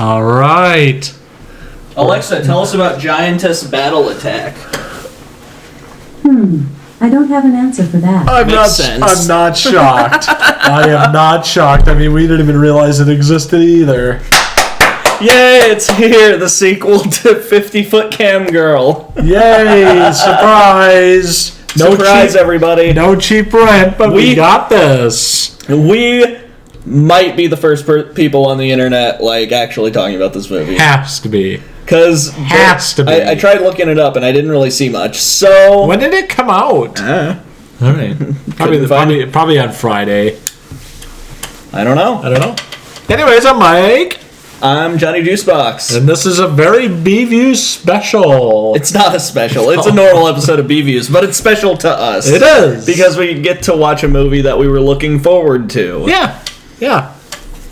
All right. Alexa, tell us about Giantess battle attack. I don't have an answer for that. I'm not shocked. I am not shocked. I mean, we didn't even realize it existed either. Yay, it's here, the sequel to 50-Foot Camgirl. Yay, surprise. Surprise, everybody. No cheap rent, but we got this. We might be the first people on the internet, like, actually talking about this movie. Has to be. Because I tried looking it up and I didn't really see much. So when did it come out? All right, probably on Friday. I don't know. Anyways, I'm Mike. I'm Johnny Juicebox, and this is a very B-Views special. It's not a special. It's a normal episode of B-Views, but it's special to us. It is because we get to watch a movie that we were looking forward to. Yeah.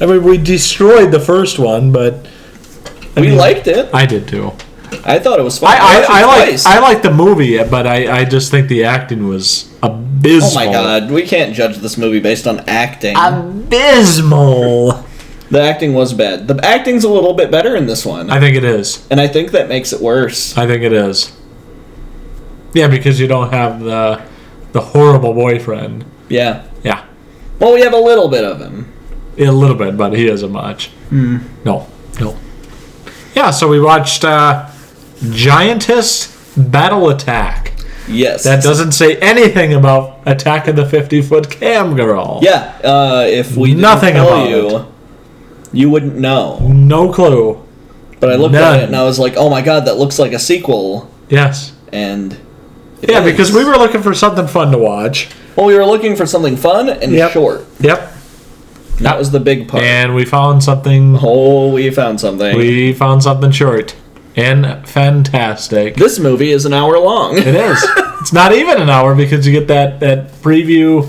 I mean, we destroyed the first one, but. We liked it. I did too. I thought it was fun. I liked the movie, but I just think the acting was abysmal. Oh my god, we can't judge this movie based on acting. Abysmal. The acting was bad. The acting's a little bit better in this one. I think it is. And I think that makes it worse. I think it is. Yeah, because you don't have the horrible boyfriend. Yeah. Well, we have a little bit of him. Yeah, a little bit, but he isn't much. No. Yeah, so we watched Giantess Battle Attack. Yes. That doesn't say anything about Attack of the 50-Foot Camgirl. Yeah, if we didn't tell you, you wouldn't know. No clue. But I looked at it and I was like, oh my god, that looks like a sequel. Yes. And yeah, because we were looking for something fun to watch. Well, we were looking for something fun and short. Yep. That was the big part. And we found something. Oh, we found something. We found something short and fantastic. This movie is an hour long. It is. It's not even an hour because you get that preview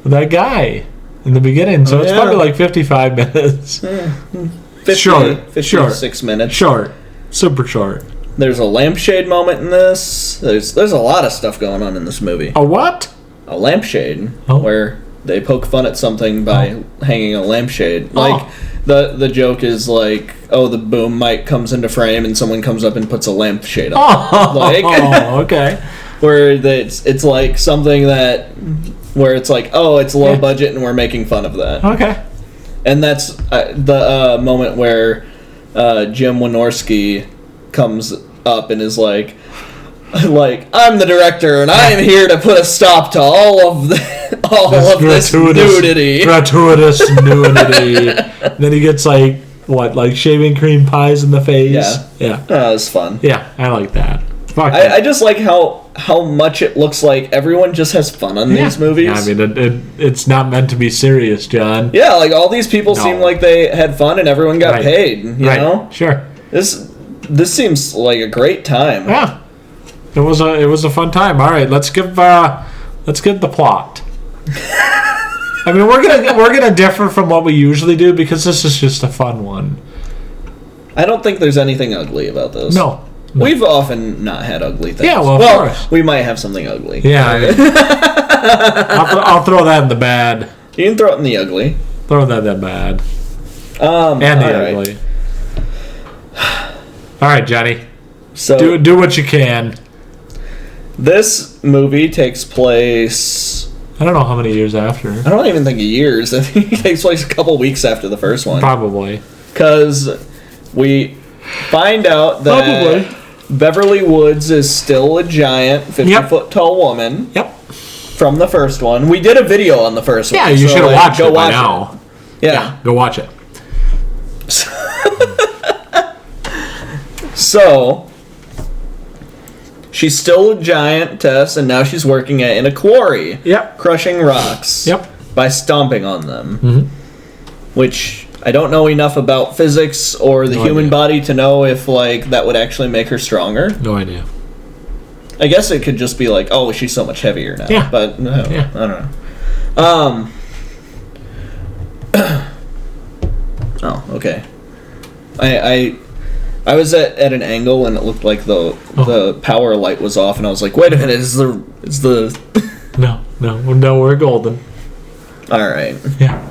of that guy in the beginning. So it's probably like 55 minutes. 56 minutes. Short. Super short. There's a lampshade moment in this. There's a lot of stuff going on in this movie. A what? A lampshade. Where they poke fun at something by hanging a lampshade. Like, the joke is like, the boom mic comes into frame and someone comes up and puts a lampshade on. Okay. Where it's like something where it's like, it's low budget and we're making fun of that. Okay. And that's the moment where Jim Wynorski comes up and is like, I'm the director and I am here to put a stop to all of this nudity. Gratuitous nudity. Then he gets like shaving cream pies in the face. Yeah. That was fun. Yeah, I like that. I just like how much it looks like everyone just has fun on these movies. I mean, it's not meant to be serious, John. Yeah, like all these people seem like they had fun and everyone got paid. You know? Sure. This seems like a great time. Yeah. It was a fun time. All right, let's give the plot. I mean, we're gonna differ from what we usually do because this is just a fun one. I don't think there's anything ugly about this. No. We've often not had ugly things. Yeah, well, of course. We might have something ugly. Yeah. I mean, I'll throw that in the bad. You can throw it in the ugly. Throw that in the bad. And the ugly. All right, Johnny. So do what you can. This movie takes place... I don't know how many years after. I don't even think years. I think it takes place a couple weeks after the first one. Probably. Because we find out that Beverly Woods is still a giant, 50-foot tall woman. Yep. From the first one. We did a video on the first one. Yeah, you should have watched it by now. Yeah. Go watch it. So, she's still a giantess, and now she's working in a quarry. Yep. Crushing rocks. Yep. By stomping on them. Mm-hmm. Which I don't know enough about physics or the human body to know if that would actually make her stronger. No idea. I guess it could just be like, oh, she's so much heavier now. Yeah. But no, I don't know. Oh, okay. I was at an angle and it looked like the power light was off, and I was like, wait a minute, is the No, we're golden. All right. Yeah.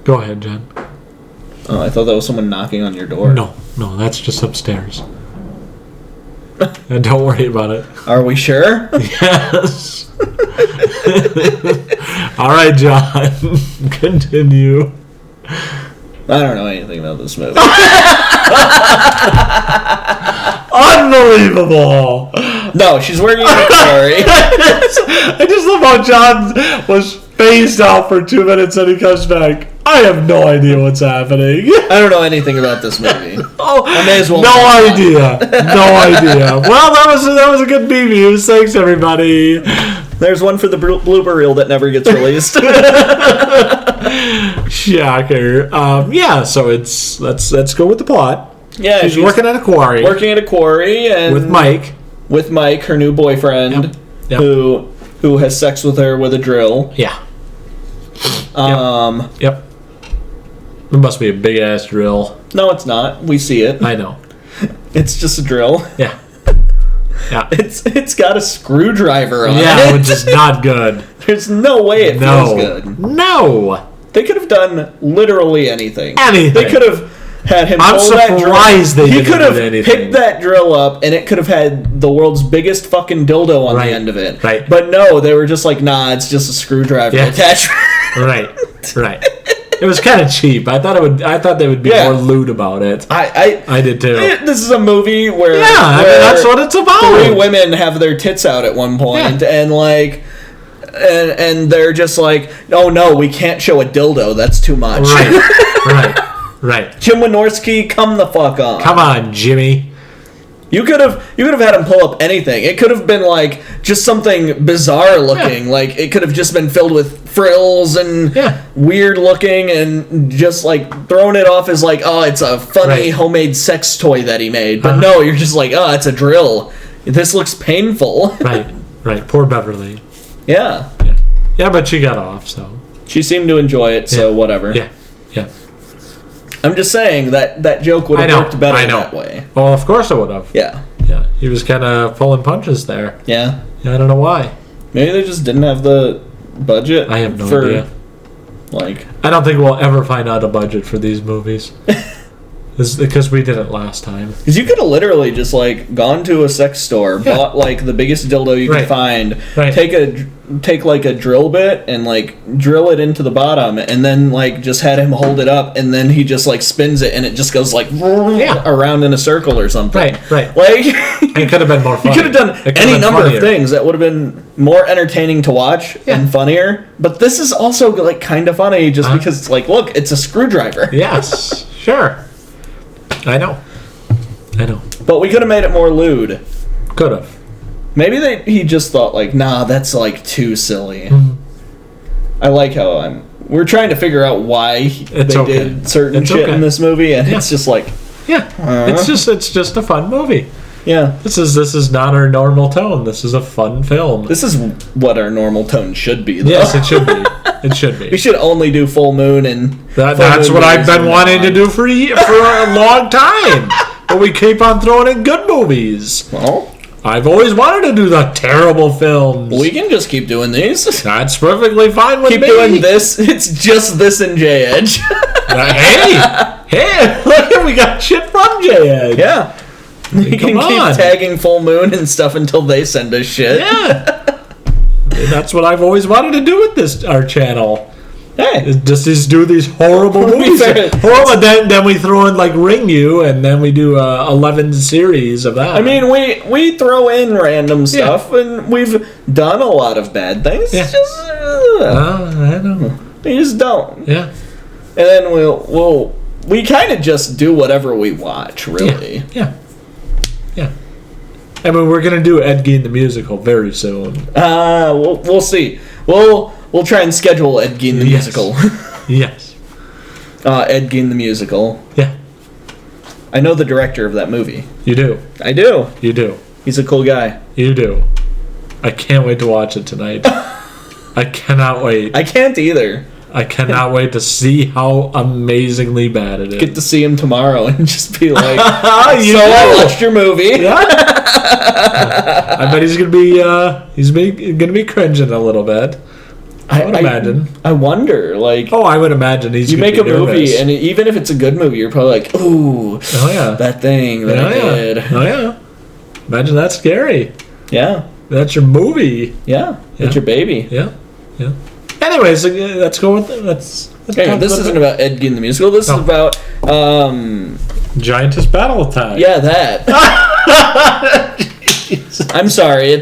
Go ahead, Jen. Oh, I thought that was someone knocking on your door. No, that's just upstairs. And don't worry about it. Are we sure? Yes. All right, John. Continue. I don't know anything about this movie. Unbelievable. No, she's working at a quarry. I just love how John was phased out for 2 minutes and he comes back. I have no idea what's happening. I don't know anything about this movie. Oh, I may as well. no idea. No idea. Well, that was a good B-View. Thanks, everybody. There's one for the blooper reel that never gets released. Shocker. Yeah. So let's go with the plot. Yeah, she's working at a quarry. Working at a quarry and with Mike. With Mike, her new boyfriend, Yep. who has sex with her with a drill. Yeah. Yep. It must be a big ass drill. No, it's not. We see it. I know. It's just a drill. Yeah. Yeah. It's got a screwdriver on it. Yeah, which is not good. There's no way it feels good. No. They could have done literally anything. Anything. They could have had him I'm pull that drill. surprised they He didn't could do have anything. picked that drill up, and it could have had the world's biggest fucking dildo on the end of it. Right. But no, they were just like, nah, it's just a screwdriver attachment. Right. It was kind of cheap. I thought they would be more lewd about it. I did too. This is a movie where that's what it's about. 3 women have their tits out at one point, and like. And they're just like, oh no, we can't show a dildo. That's too much. Right. Jim Wynorski, come the fuck on. Come on, Jimmy. You could have had him pull up anything. It could have been like just something bizarre looking. Yeah. Like it could have just been filled with frills and weird looking, and just like throwing it off as like, oh, it's a funny homemade sex toy that he made. But no, you're just like, oh, it's a drill. This looks painful. Right. Poor Beverly. Yeah, but she got off, so she seemed to enjoy it. So whatever. Yeah. I'm just saying that joke would have worked better that way. Well, of course it would have. Yeah. He was kind of pulling punches there. Yeah. I don't know why. Maybe they just didn't have the budget. I have no idea. Like, I don't think we'll ever find out a budget for these movies. Because we did it last time. Because you could have literally just like gone to a sex store, bought like the biggest dildo you could find, take like a drill bit and like drill it into the bottom, and then like just had him hold it up, and then he just like spins it, and it just goes like around in a circle or something. Right. Like it could have been more funny. You could have done any number of things that would have been more entertaining to watch and funnier. But this is also like kind of funny just because it's like, look, it's a screwdriver. Yes, sure. I know. But we could have made it more lewd. Could have. Maybe he just thought like, nah, that's like too silly. Mm-hmm. I like how we're trying to figure out why they did certain shit in this movie, and it's just like, it's just a fun movie. Yeah. This is not our normal tone. This is a fun film. This is what our normal tone should be, though. Yes, it should be. It should be. We should only do full moon and that's what I've been wanting to do for a long time. But we keep on throwing in good movies. Well, I've always wanted to do the terrible films. We can just keep doing these. That's perfectly fine with me. Keep doing this. It's just this and J Edge. Hey, look, we got shit from J Edge. Yeah. We can keep tagging Full Moon and stuff until they send us shit. Yeah. That's what I've always wanted to do with our channel. Hey. Just do these horrible movies. Horrible, then we throw in like Ring You, and then we do 11 series of that. I mean, we throw in random stuff, and we've done a lot of bad things. Yeah. It's just, I know. We just don't. Yeah. And then we kind of just do whatever we watch, really. Yeah. I mean, we're gonna do Ed Gein the musical very soon. We'll see. We'll try and schedule Ed Gein the musical. Yes. Ed Gein the musical. Yeah. I know the director of that movie. You do. I do. You do. He's a cool guy. You do. I can't wait to watch it tonight. I cannot wait. I can't either. I cannot wait to see how amazingly bad it is. Get to see him tomorrow and just be like, I watched your movie. Yeah. I bet he's gonna be cringing a little bit. I would imagine. I wonder, like... Oh, I would imagine he's You gonna make a be nervous. movie, and even if it's a good movie, you're probably like, ooh, that thing that I did. Oh, yeah. Imagine that's scary. Yeah. That's your movie. Yeah. That's your baby. Yeah. Yeah. Anyways, let's go with it. Let's Okay, this isn't about Ed Gein the musical. This is about Giantess Battle Attack. Yeah, that. I'm sorry.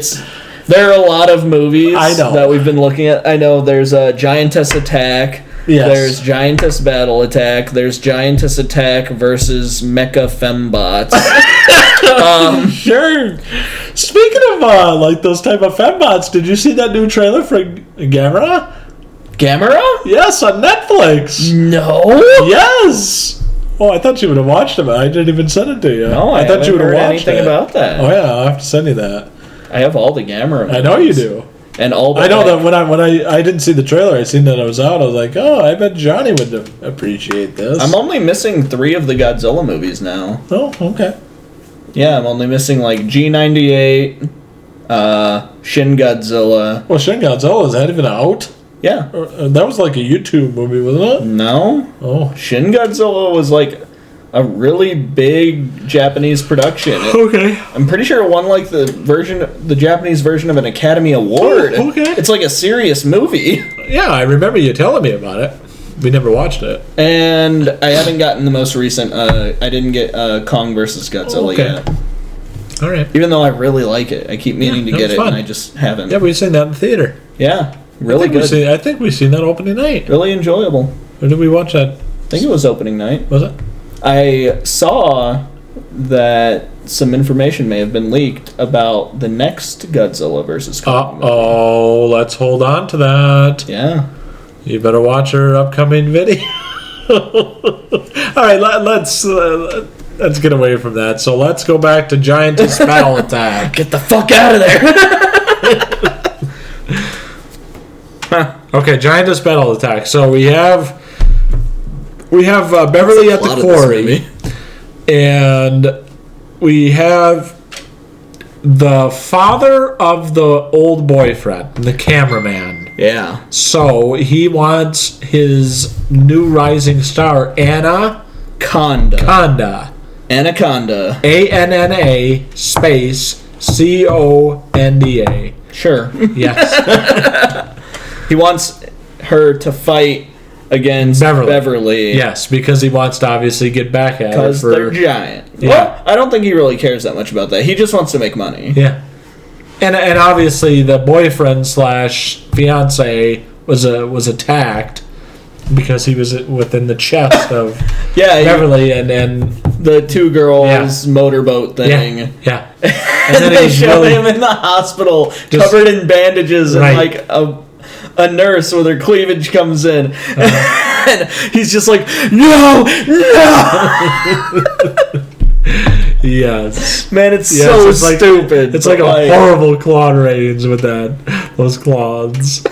There are a lot of movies that we've been looking at. I know there's a Giantess Attack. Yes. There's Giantess Battle Attack. There's Giantess Attack versus Mecha Fembots. Sure. Speaking of like those type of fembots, did you see that new trailer for Gamera? Gamera? Yes, on Netflix. No. Yes. Oh, I thought you would have watched it. I didn't even send it to you. No, I thought you would have watched anything about that. Oh yeah, I'll have to send you that. I have all the Gamera movies. I know you do. And all. I know that when I didn't see the trailer, I seen that it was out. I was like, oh, I bet Johnny would appreciate this. I'm only missing 3 of the Godzilla movies now. Oh, okay. Yeah, I'm only missing like G98, Shin Godzilla. Well, Shin Godzilla, is that even out? Yeah. That was like a YouTube movie, wasn't it? No. Oh. Shin Godzilla was like a really big Japanese production. Okay. I'm pretty sure it won like the Japanese version of an Academy Award. Oh, okay. It's like a serious movie. Yeah, I remember you telling me about it. We never watched it. And I haven't gotten the most recent. I didn't get Kong versus Godzilla yet. All right. Even though I really like it, I keep meaning to get it, and I just haven't. Yeah, we've seen that in the theater. Yeah, really good. I think we've seen that opening night. Really enjoyable. Or did we watch that? I think it was opening night. Was it? I saw that some information may have been leaked about the next Godzilla versus Kong movie. Oh, let's hold on to that. Yeah. You better watch our upcoming video. All right, let's get away from that. So let's go back to Giantess Battle Attack. Get the fuck out of there. Okay, Giantess Battle Attack. So we have Beverly at the quarry, and we have the father of the old boyfriend, the cameraman. Yeah. So he wants his new rising star, Anaconda. Anaconda. ANNA space CONDA. Sure. Yes. He wants her to fight against Beverly. Yes, because he wants to obviously get back at her. Because they're giant. Yeah. Well, I don't think he really cares that much about that. He just wants to make money. Yeah. And obviously the boyfriend / fiance was attacked because he was within the chest of Beverly and the 2 girls motorboat thing. Yeah. And then they show him in the hospill covered in bandages and like a nurse with her cleavage comes in. And he's just like, no. Yes. Man, it's so stupid. It's like a horrible Claude Rains with those claws.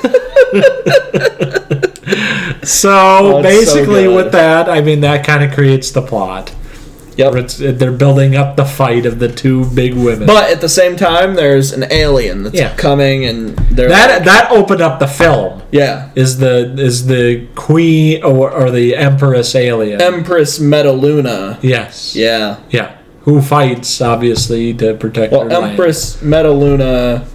So basically with that, I mean, that kind of creates the plot. Yep. They're building up the fight of the 2 big women. But at the same time, there's an alien that's coming, and they're that opened up the film. Yeah. Is the queen or the Empress alien. Empress Metaluna. Yes. Yeah. Yeah. Who fights, obviously, to protect her land. Empress Metaluna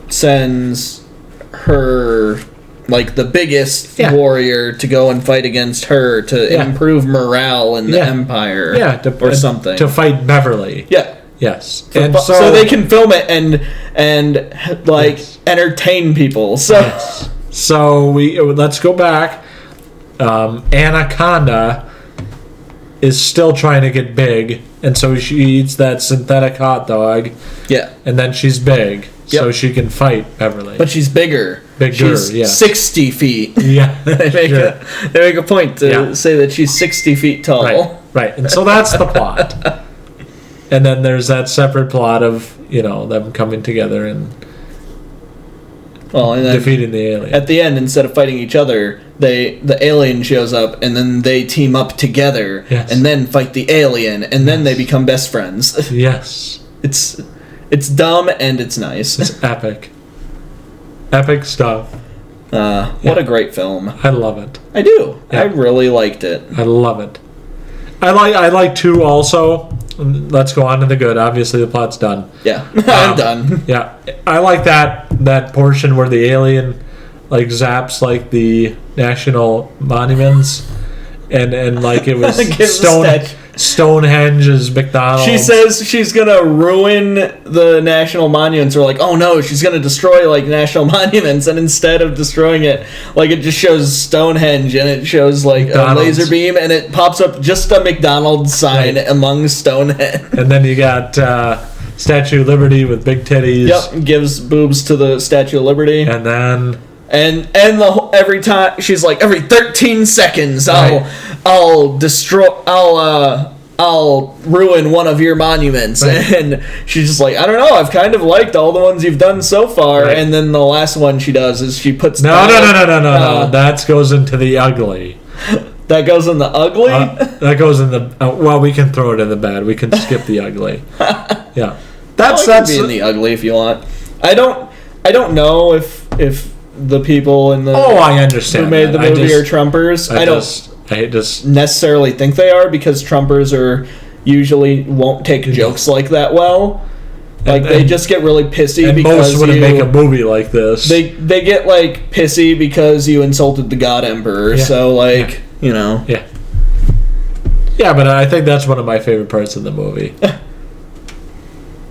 sends her, like, the biggest warrior to go and fight against her to improve morale in the Empire. Yeah, or something. To fight Beverly. Yeah. Yes. And so they can film it and entertain people. So So let's go back. Anaconda is still trying to get big, and so she eats that synthetic hot dog. Yeah. And then she's big, so she can fight Beverly. But she's bigger. She's 60 feet. Yeah. They make a point to say that she's 60 feet tall. Right. And so that's the plot. And then there's that separate plot of, them coming together and defeating the alien. At the end, instead of fighting each other, the alien shows up, and then they team up together, and then fight the alien, and then they become best friends. Yes. It's dumb and it's nice. It's epic. Epic stuff. What a great film. I love it. I do. Yeah. I really liked it. I love it. I like 2 also. Let's go on to the good. Obviously, the plot's done. Yeah, I'm done. Yeah, I like that portion where the alien like zaps like the national monuments, and like it was Stonehenge's McDonald's. She says she's gonna ruin the national monuments, or like, oh no, she's gonna destroy like national monuments, and instead of destroying it, like it just shows Stonehenge and it shows like McDonald's. a laser beam, and it pops up just a McDonald's sign among Stonehenge. And then you got Statue of Liberty with big titties. Yep, gives boobs to the Statue of Liberty. And then every time she's like, every 13 seconds I'll ruin one of your monuments. Right. And she's just like, I don't know, I've kind of liked all the ones you've done so far. Right. And then the last one she does is she puts no. That goes into the ugly. That goes in the ugly. That goes in the well. We can throw it in the bad. We can skip the ugly. Yeah, that's be in the ugly if you want. I don't know if the people in the I understand who made the that. movie are Trumpers. I don't necessarily think they are, because Trumpers usually won't take jokes like that well. Like they just get really pissy and because most wouldn't make a movie like this. They get like pissy because you insulted the God Emperor. Yeah. So like you know. Yeah. Yeah, but I think that's one of my favorite parts of the movie.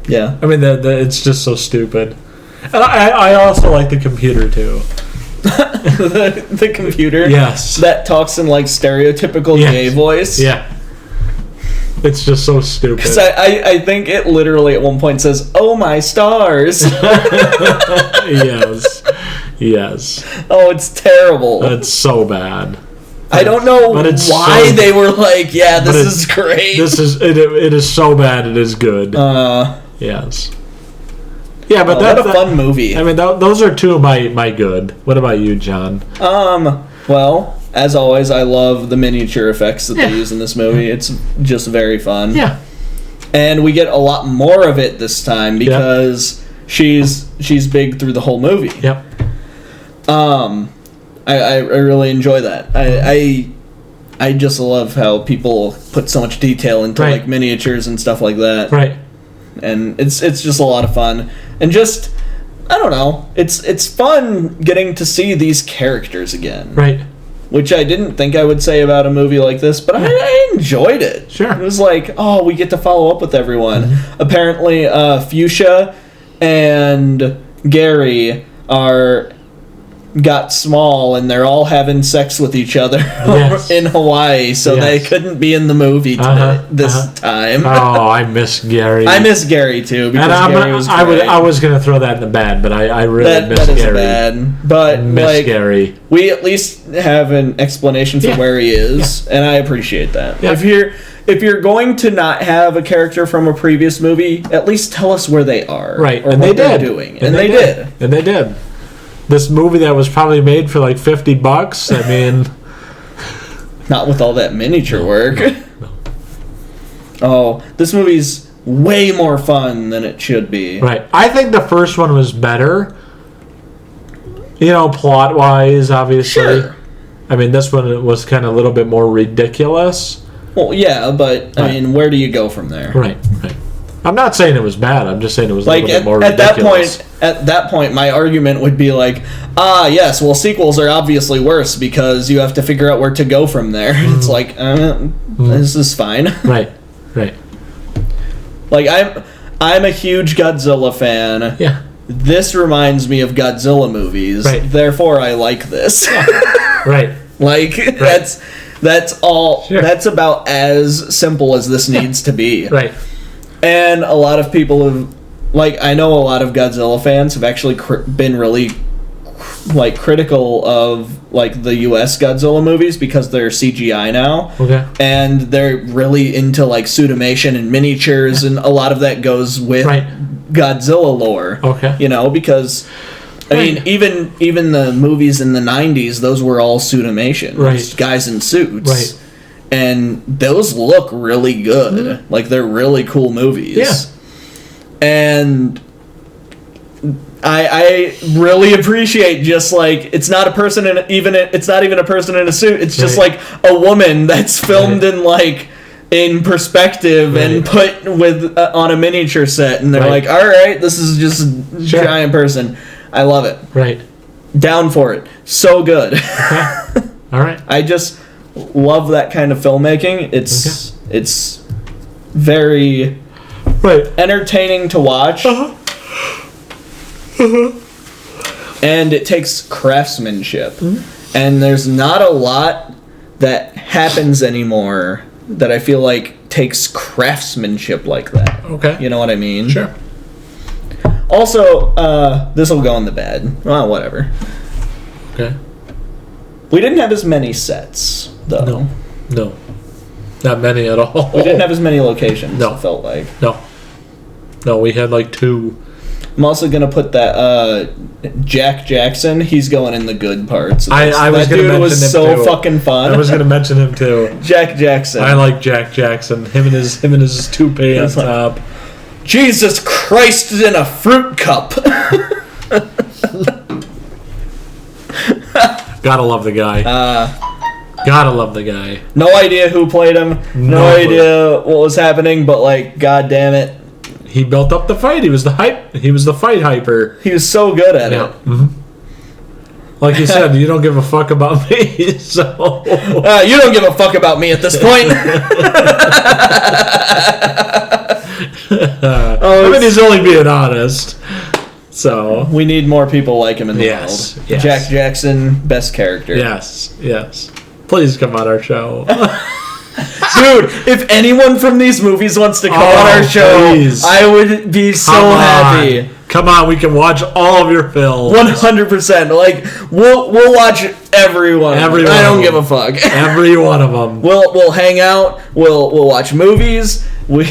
Yeah. I mean, it's just so stupid. And I also like the computer too. the computer. Yes. That talks in like stereotypical gay voice. Yeah. It's just so stupid. Because I think it literally at one point says, "Oh my stars." Yes. Oh, it's terrible. It's so bad. I don't know why they were like, yeah, this is great. It is so bad it is good. Yes. Yeah, but what a fun movie. I mean, those are 2 of my good. What about you, John? Well, as always, I love the miniature effects that they use in this movie. It's just very fun. Yeah. And we get a lot more of it this time because she's big through the whole movie. Yep. I really enjoy that. I just love how people put so much detail into like miniatures and stuff like that. Right. And it's just a lot of fun. And just I don't know. It's fun getting to see these characters again. Right. Which I didn't think I would say about a movie like this, but I enjoyed it. Sure. It was like, oh, we get to follow up with everyone. Mm-hmm. Apparently, Fuchsia and Gary got small, and they're all having sex with each other in Hawaii, so they couldn't be in the movie this time. Oh, I miss Gary. I miss Gary too, because Gary was great. I was gonna throw that in the bad, but I really miss Gary. Bad, but miss Gary. We at least have an explanation for where he is, and I appreciate that. Yeah. If you're going to not have a character from a previous movie, at least tell us where they are, right? Or and what they they're did. doing, and they did, and they did. This movie that was probably made for like $50. I mean, not with all that miniature work. No. Oh, this movie's way more fun than it should be. Right. I think the first one was better. You know, plot wise, obviously. Sure. I mean, this one was kind of a little bit more ridiculous. Well, yeah, but I mean, where do you go from there? Right. I'm not saying it was bad. I'm just saying it was like a little bit more ridiculous. At that point, my argument would be like, yes, well, sequels are obviously worse because you have to figure out where to go from there. It's like, this is fine. Right. Like, I'm a huge Godzilla fan. Yeah. This reminds me of Godzilla movies. Right. Therefore, I like this. Right. Like, that's all. Sure. That's about as simple as this needs to be. Right. And a lot of people have, like, I know a lot of Godzilla fans have actually been really, like, critical of, like, the U.S. Godzilla movies because they're CGI now. Okay. And they're really into, like, pseudomation and miniatures, and a lot of that goes with Godzilla lore. Okay. You know, because, I mean, even the movies in the 90s, those were all pseudomation. Right. Guys in suits. Right. And those look really good. Mm-hmm. Like, they're really cool movies. Yeah. And I really appreciate just like it's not a person it's not even a person in a suit. It's just like a woman that's filmed in like in perspective and put with on a miniature set, and they're like, all right, this is just a giant person. I love it. Right. Down for it. So good. Okay. All right. I just love that kind of filmmaking. It's very entertaining to watch. And it takes craftsmanship. And there's not a lot that happens anymore that I feel like takes craftsmanship like that. Okay. You know what I mean? Sure. Also, this will go in the bad. Well, whatever. Okay. We didn't have as many sets, though. No. Not many at all. We didn't have as many locations, No. it felt like. No, we had like 2. I'm also going to put that Jack Jackson. He's going in the good parts. I was going to mention him was so too. fucking fun. I was going to mention him too. Jack Jackson. I like Jack Jackson. Him and his toupee on top. Jesus Christ in a fruit cup. Gotta love the guy. Gotta love the guy. No idea who played him. No idea what was happening, but like, god damn it. He built up the fight. He was the hype. He was the fight hyper. He was so good at it. Mm-hmm. Like you said, you don't give a fuck about me, so... you don't give a fuck about me at this point. I mean, he's only being honest. So... We need more people like him in the world. Yes. Jack Jackson, best character. Yes. Please come on our show. Dude, if anyone from these movies wants to come on our show, please. I would be so happy. Come on, we can watch all of your films. 100%. Like, we'll watch everyone. I don't give a fuck. Every one of them. We'll hang out. We'll watch movies. And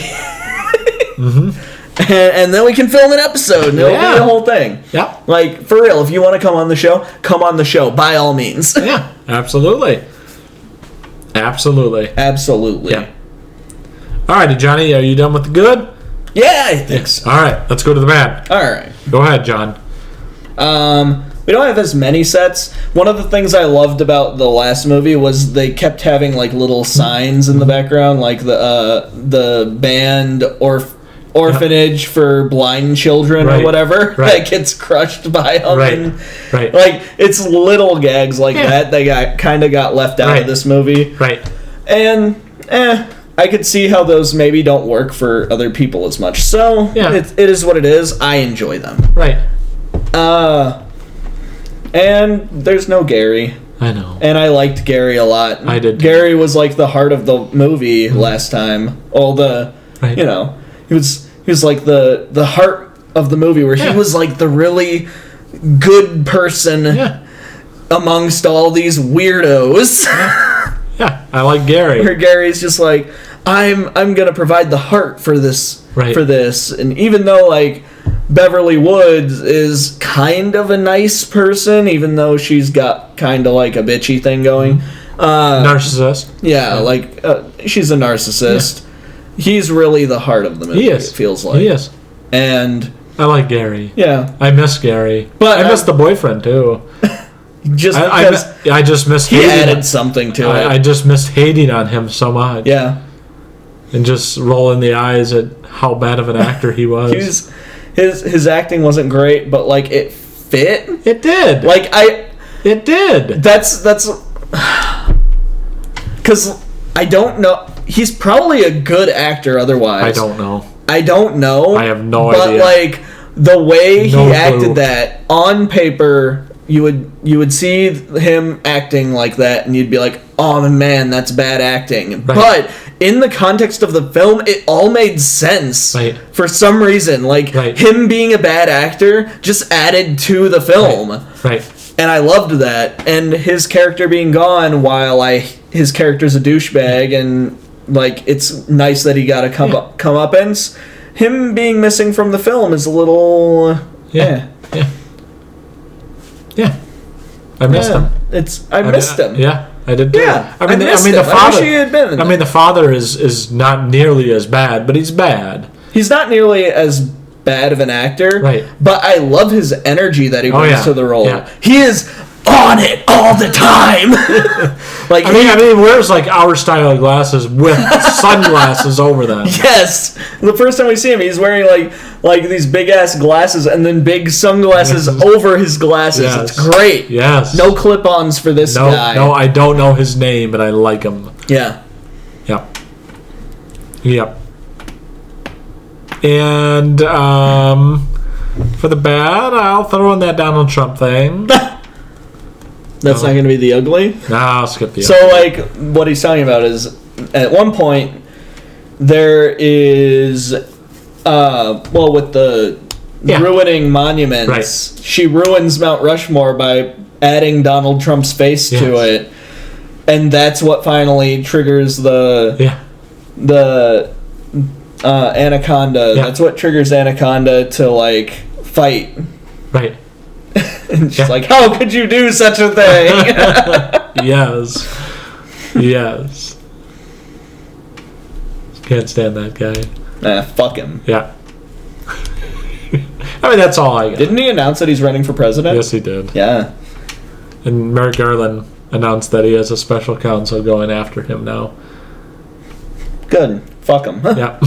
then we can film an episode. And it'll be the whole thing. Yeah. Like, for real, if you want to come on the show, come on the show, by all means. Yeah, absolutely. Absolutely. Yeah. All righty, Johnny, are you done with the good? Yeah, I think so. All right, let's go to the bad. All right. Go ahead, John. We don't have as many sets. One of the things I loved about the last movie was they kept having like little signs in the background, like the band orphanage for blind children or whatever that gets crushed by them. Right. Like, it's little gags like that kind of got left out of this movie. Right. And I could see how those maybe don't work for other people as much. So it is what it is. I enjoy them. Right. And there's no Gary. I know. And I liked Gary a lot. I did. Gary was like the heart of the movie last time. You know, he was like the heart of the movie where he was like the really good person amongst all these weirdos. Yeah, I like Gary. Where Gary's just like, I'm gonna provide the heart for this for this, and even though like Beverly Woods is kind of a nice person, even though she's got kind of like a bitchy thing going. Narcissist. Yeah, like she's a narcissist. Yeah. He's really the heart of the movie. He is. It feels like. He is. And I like Gary. Yeah. I miss Gary. But I miss the boyfriend too. Just I just missed he added something to it. I just missed hating on him so much. Yeah. And just rolling the eyes at how bad of an actor he was. His acting wasn't great, but like it fit. It did. Like it did. That's because I don't know. He's probably a good actor otherwise. I don't know. I have no idea. But like the way no he clue. acted that on paper, you would see him acting like that, and you'd be like, "Oh man, that's bad acting." Right. But in the context of the film, it all made sense. Right. For some reason, like him being a bad actor just added to the film. Right. And I loved that. And his character being gone while his character's a douchebag, and like it's nice that he got a comeuppance. Him being missing from the film is a little Yeah. I missed him. I missed him. Yeah, I did too. Yeah, I mean, the father. I wish he had been in the father is not nearly as bad, but he's bad. He's not nearly as bad of an actor. Right. But I love his energy that he brings to the role. Yeah. He is on it all the time. Like I mean, he wears like our style of glasses with sunglasses over them. Yes. The first time we see him, he's wearing like these big ass glasses and then big sunglasses over his glasses. Yes. It's great. Yes. No clip-ons for this guy. No, I don't know his name, but I like him. Yeah. Yep. And for the bad, I'll throw in that Donald Trump thing. That's not going to be the ugly? No, I'll skip the So, like, what he's talking about is, at one point, there is, with the ruining monuments, Right. she ruins Mount Rushmore by adding Donald Trump's face to it, and that's what finally triggers the Anaconda. Yeah. That's what triggers Anaconda to, like, fight. Right. And she's like, how could you do such a thing? Yes. Can't stand that guy. Fuck him. Yeah. I mean, that's all I got. Didn't he announce that he's running for president? Yes, he did. Yeah. And Merrick Garland announced that he has a special counsel going after him now. Good. Fuck him. Yeah.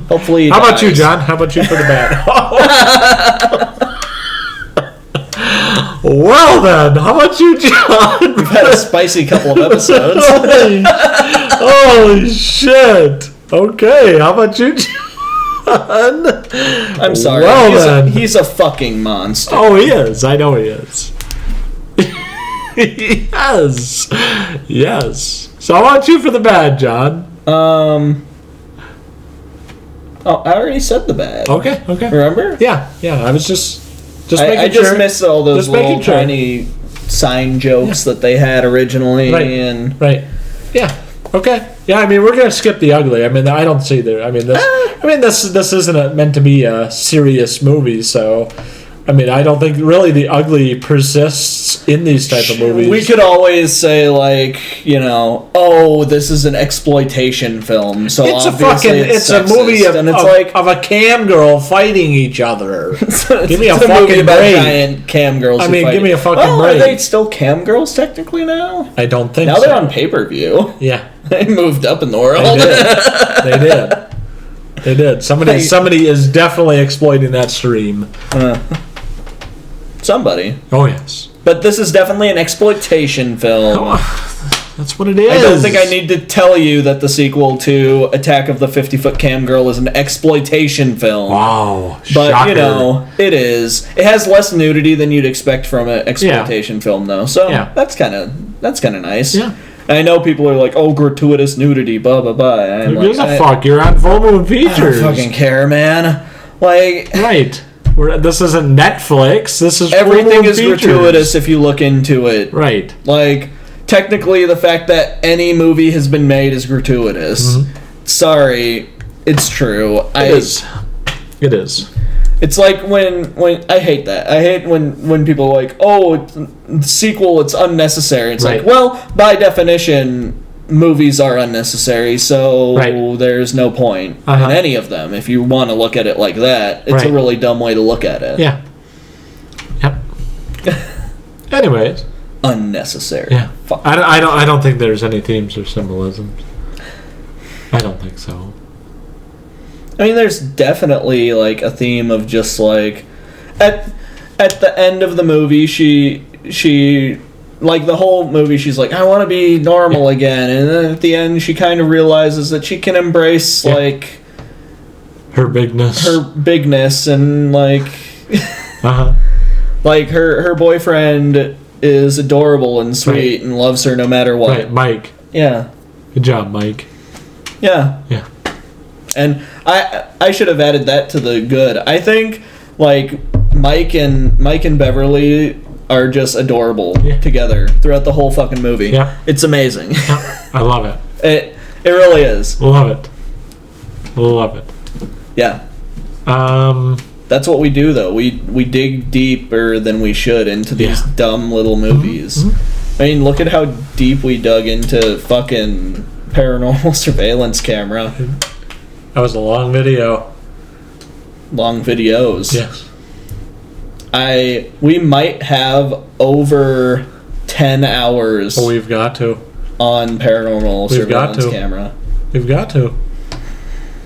Hopefully he How about dies. you, John? How about you for the bad? Well then, how about you, John? We've had a spicy couple of episodes. Holy shit. Okay, how about you, John? I'm sorry. Well, he's a fucking monster. Oh, he is. I know he is. Yes. So how about you for the bad, John? Oh, I already said the bad. Okay. Remember? Yeah. I was just making I just sure. missed all those Just little making sure. tiny sign jokes that they had originally. Right. Yeah. Okay. Yeah. I mean, we're gonna skip the ugly. I mean, I don't see there. I mean, this isn't meant to be a serious movie, so. I mean, I don't think really the ugly persists in these type of movies. We could always say, like, this is an exploitation film, so it's it's a movie of, and it's of a camgirl fighting each other. Give me a movie fucking about break. giant camgirls. I mean, give me a fucking break. break. Are they still camgirls technically now? I don't think now so. They're on pay-per-view. Yeah. They moved up in the world. They did. Somebody is definitely exploiting that stream. Somebody. Oh, yes. But this is definitely an exploitation film. That's what it is. I don't think I need to tell you that the sequel to Attack of the 50-Foot Camgirl is an exploitation film. Wow. But, shocker. it is. It has less nudity than you'd expect from an exploitation film, though. So that's kind of nice. Yeah. And I know people are like, oh, gratuitous nudity, blah, blah, blah. Who gives a fuck? You're on Full Moon Features. I don't fucking care, man. Like... Right. This isn't Netflix. This is everything is gratuitous if you look into it. Right. Like, technically, the fact that any movie has been made is gratuitous. Mm-hmm. Sorry, it's true. It is. It's like when I hate that. I hate when people are like, oh, it's the sequel, it's unnecessary. It's like, well, by definition, movies are unnecessary, so there's no point in any of them. If you want to look at it like that, it's a really dumb way to look at it. Yeah. Yep. Anyways. Unnecessary. Yeah. Fuck. I don't think there's any themes or symbolisms. I don't think so. I mean, there's definitely like a theme of just like at the end of the movie, she like the whole movie, she's like, I want to be normal again, and then at the end, she kind of realizes that she can embrace like her bigness, and like like her boyfriend is adorable and sweet and loves her no matter what. Right, Mike. Yeah. Good job, Mike. Yeah. Yeah. And I should have added that to the good. I think like Mike and Beverly are just adorable together throughout the whole fucking movie. Yeah. It's amazing. Yeah. I love it. It really is. Love it. Yeah. That's what we do though. We dig deeper than we should into these dumb little movies. Mm-hmm. I mean, look at how deep we dug into fucking Paranormal Surveillance Camera. That was a long video. long videos. Yes. We might have over 10 hours Well, we've got to. on paranormal We've got surveillance to. camera. We've got to.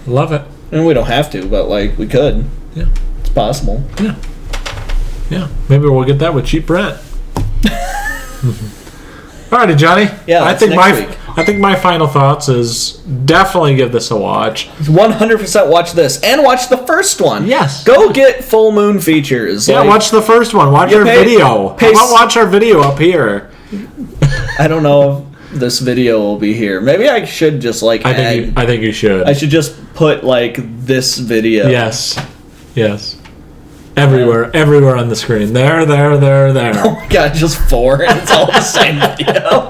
Love it. And we don't have to, but like we could. Yeah. It's possible. Yeah. Yeah. Maybe we'll get that with cheap rent. Alrighty, Johnny. Yeah, I that's think next week. I think my final thoughts is definitely give this a watch. 100% watch this and watch the first one. Yes. Go get Full Moon Features. Yeah, like, watch the first one. Watch You our pay- video. pay How about s- watch our video up here? I don't know if this video will be here. Maybe I should just like I add. think you should. I should just put like this video. Yes. Yes. Everywhere on the screen. There. Oh my god, just 4 and it's all the same video.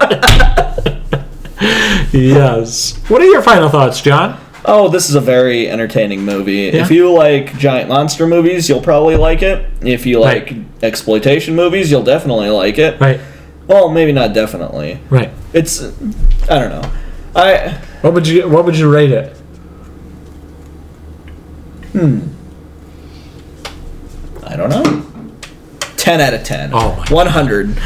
Yes. What are your final thoughts, John? Oh, this is a very entertaining movie. Yeah. If you like giant monster movies, you'll probably like it. If you like exploitation movies, you'll definitely like it. Right. Well, maybe not definitely. Right. It's I don't know. What would you rate it? I don't know. 10 out of 10. Oh my 100.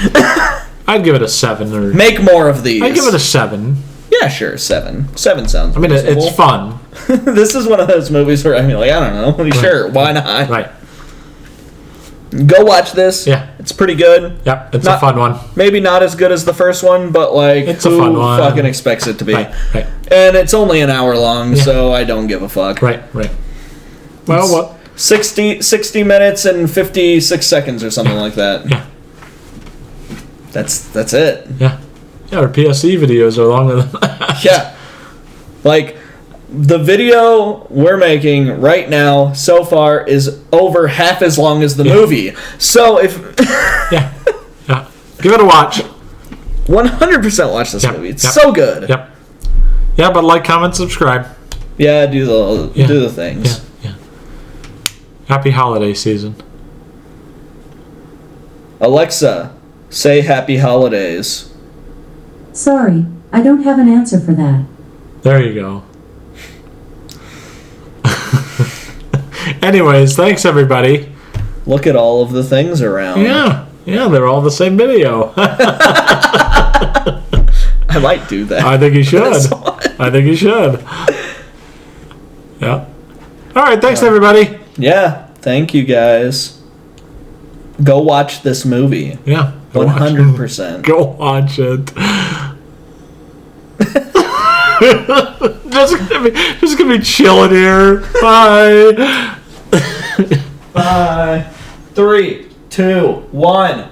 I'd give it a 7 or Make more of these. I'd give it a 7. Yeah, sure, 7. 7 sounds I mean, reasonable. it's fun. This is one of those movies where I mean, like, I don't know. Sure, why not? Right. Go watch this. Yeah. It's pretty good. Yep. It's Not- a fun one. Maybe not as good as the first one, but like, It's a who fun one. fucking expects it to be? Right. Right. And it's only an hour long, Yeah. so I don't give a fuck. Right. Right. Well, what? 60 minutes and 56 seconds or something like that. Yeah. That's it. Yeah. Yeah. Our PSE videos are longer than that. Yeah. Like, the video we're making right now so far is over half as long as the movie. So if Yeah. Yeah. Give it a watch. 100% watch this Yep, movie. It's yep, so good. Yep. Yeah, but like, comment, subscribe. Yeah, do the things. Yeah. Happy holiday season. Alexa, say happy holidays. Sorry, I don't have an answer for that. There you go. Anyways, thanks everybody. Look at all of the things around. Yeah, they're all the same video. I might do that. I think you should. That's fun. I think you should. Yeah. All right, thanks everybody. Yeah, thank you guys. Go watch this movie. Yeah. Go watch it. 100%. Go watch it. just gonna be chilling here. Bye. Bye. 3, 2, 1.